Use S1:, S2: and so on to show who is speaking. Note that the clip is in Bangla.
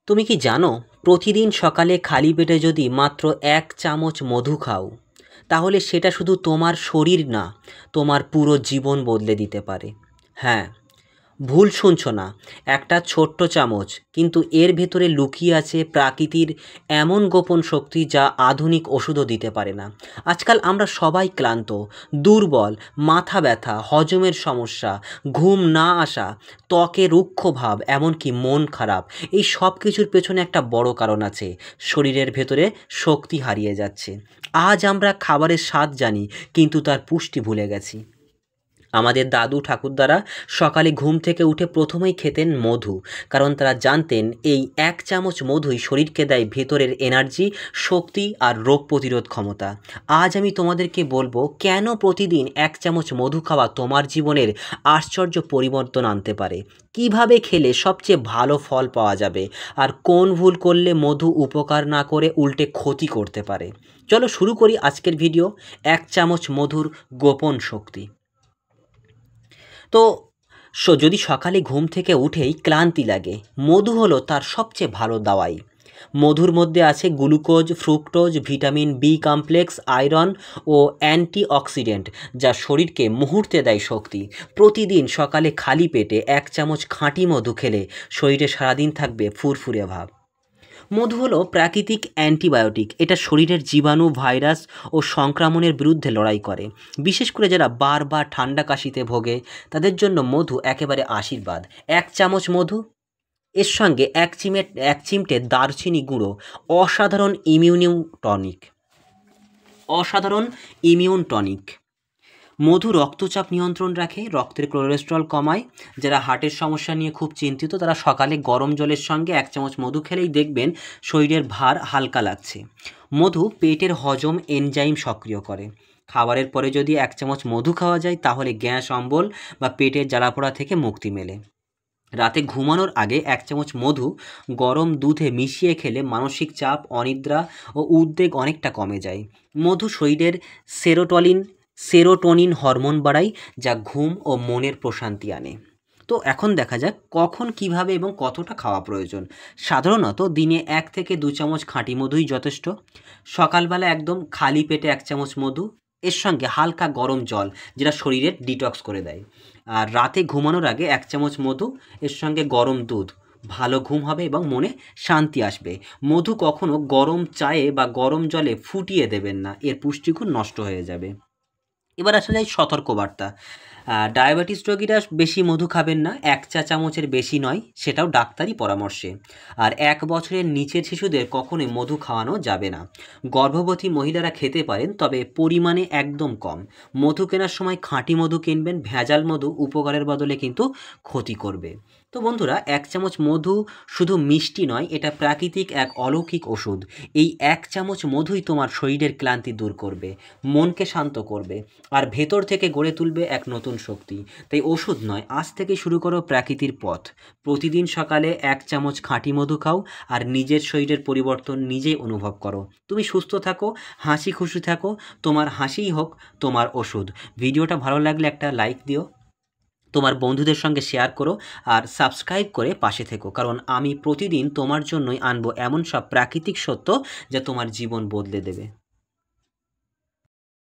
S1: তুমি কি জানো প্রতিদিন সকালে খালি পেটে যদি মাত্র 1 চামচ মধু খাও তাহলে সেটা শুধু তোমার শরীর না, তোমার পুরো জীবন বদলে দিতে পারে। হ্যাঁ, ভুল শুনছো না। একটা ছোট্ট চামচ, কিন্তু এর ভেতরে লুকিয়ে আছে প্রাকৃতির এমন গোপন শক্তি যা আধুনিক ওষুধও দিতে পারে না। আজকাল আমরা সবাই ক্লান্ত, দুর্বল, মাথা ব্যথা, হজমের সমস্যা, ঘুম না আসা, ত্বকে রুক্ষ ভাব, এমনকি মন খারাপ। এই সব কিছুর পেছনে একটা বড় কারণ আছে, শরীরের ভেতরে শক্তি হারিয়ে যাচ্ছে। আজ আমরা খাবারের স্বাদ জানি, কিন্তু তার পুষ্টি ভুলে গেছি। আমাদের দাদু ঠাকুরদারা সকালে ঘুম থেকে উঠে প্রথমেই খেতেন মধু, কারণ তারা জানতেন এই 1 চামচ মধুই শরীরকে দেয় ভেতরের এনার্জি, শক্তি আর রোগ প্রতিরোধ ক্ষমতা। আজ আমি তোমাদেরকে বলবো কেন প্রতিদিন 1 চামচ মধু খাওয়া তোমার জীবনের আশ্চর্য পরিবর্তন আনতে পারে, কিভাবে খেলে সবচেয়ে ভালো ফল পাওয়া যাবে, আর কোন ভুল করলে মধু উপকার না করে উল্টে ক্ষতি করতে পারে। চলো শুরু করি আজকের ভিডিও। 1 চামচ মধুর গোপন শক্তি। তো যদি সকালে ঘুম থেকে উঠেই ক্লান্তি লাগে, মধু হলো তার সবচেয়ে ভালো দাওয়াই। মধুর মধ্যে আছে glucose, fructose, vitamin B complex, iron ও অ্যান্টিঅক্সিডেন্ট, যা শরীরকে মুহূর্তে দেয় শক্তি। প্রতিদিন সকালে খালি পেটে 1 চামচ খাঁটি মধু খেলে শরীরে সারাদিন থাকবে ফুরফুরে ভাব। মধু হলো প্রাকৃতিক অ্যান্টিবায়োটিক। এটা শরীরের জীবাণু, ভাইরাস ও সংক্রমণের বিরুদ্ধে লড়াই করে। বিশেষ করে যারা বারবার ঠান্ডা কাশিতে ভোগে, তাদের জন্য মধু একেবারে আশীর্বাদ। 1 চামচ মধু, এর সঙ্গে এক চিমটে দারচিনি গুঁড়ো, অসাধারণ ইমিউন টনিক। মধু রক্তচাপ নিয়ন্ত্রণ রাখে, রক্তের কোলেস্টেরল কমায়। যারা হার্টের সমস্যা নিয়ে খুব চিন্তিত, তারা সকালে গরম জলের সঙ্গে 1 চামচ মধু খেলেই দেখবেন শরীরের ভার হালকা লাগছে। মধু পেটের হজম এনজাইম সক্রিয় করে। খাবারের পরে যদি 1 চামচ মধু খাওয়া যায়, তাহলে গ্যাস, অম্বল বা পেটের জ্বালাপোড়া থেকে মুক্তি মেলে। রাতে ঘুমানোর আগে 1 চামচ মধু গরম দুধে মিশিয়ে খেলে মানসিক চাপ, অনিদ্রা ও উদ্বেগ অনেকটা কমে যায়। মধু শরীরের সেরোটোনিন হরমোন বাড়ায়, যা ঘুম ও মনের প্রশান্তি আনে। তো এখন দেখা যাক কখন, কিভাবে এবং কতটা খাওয়া প্রয়োজন। সাধারণত দিনে 1 থেকে 2 চামচ খাঁটি মধুই যথেষ্ট। সকালবেলা একদম খালি পেটে 1 চামচ মধু, এর সঙ্গে হালকা গরম জল, যেটা শরীরের ডিটক্স করে দেয়। আর রাতে ঘুমানোর আগে 1 চামচ মধু, এর সঙ্গে গরম দুধ। ভালো ঘুম হবে এবং মনে শান্তি আসবে। মধু কখনো গরম চায়ে বা গরম জলে ফুটিয়ে দেবেন না, এর পুষ্টিগুণ নষ্ট হয়ে যাবে। এবার আসা যায় সতর্কবার্তা। ডায়াবেটিস রোগীরা বেশি মধু খাবেন না, 1 চা চামচের বেশি নয়, সেটাও ডাক্তারি পরামর্শে। আর 1 বছরের নিচের শিশুদের কখনোই মধু খাওয়ানো যাবে না। গর্ভবতী মহিলারা খেতে পারেন, তবে পরিমাণে একদম কম। মধু কেনার সময় খাঁটি মধু কিনবেন, ভেজাল মধু উপকারের বদলে কিন্তু ক্ষতি করবে। তো বন্ধুরা, 1 চামচ মধু শুধু মিষ্টি নয়, এটা প্রাকৃতিক এক অলৌকিক ওষুধ। এই 1 চামচ মধুই তোমার শরীরের ক্লান্তি দূর করবে, মনকে শান্ত করবে, আর ভেতর থেকে গড়ে তুলবে এক নতুন শক্তি। তাই ওষুধ নয়, আজ থেকে শুরু করো প্রাকৃতির পথ। প্রতিদিন সকালে 1 চামচ খাঁটি মধু খাও, আর নিজের শরীরের পরিবর্তন নিজেই অনুভব করো। তুমি সুস্থ থাকো, হাসি খুশি থাকো, তোমার হাসিই হোক তোমার ওষুধ। ভিডিওটা ভালো লাগলে একটা লাইক দিও, তোমার বন্ধুদের সঙ্গে শেয়ার করো, আর সাবস্ক্রাইব করে পাশে থেকো, কারণ আমি প্রতিদিন তোমার জন্যই আনবো এমন সব প্রাকৃতিক সত্য যা তোমার জীবন বদলে দেবে।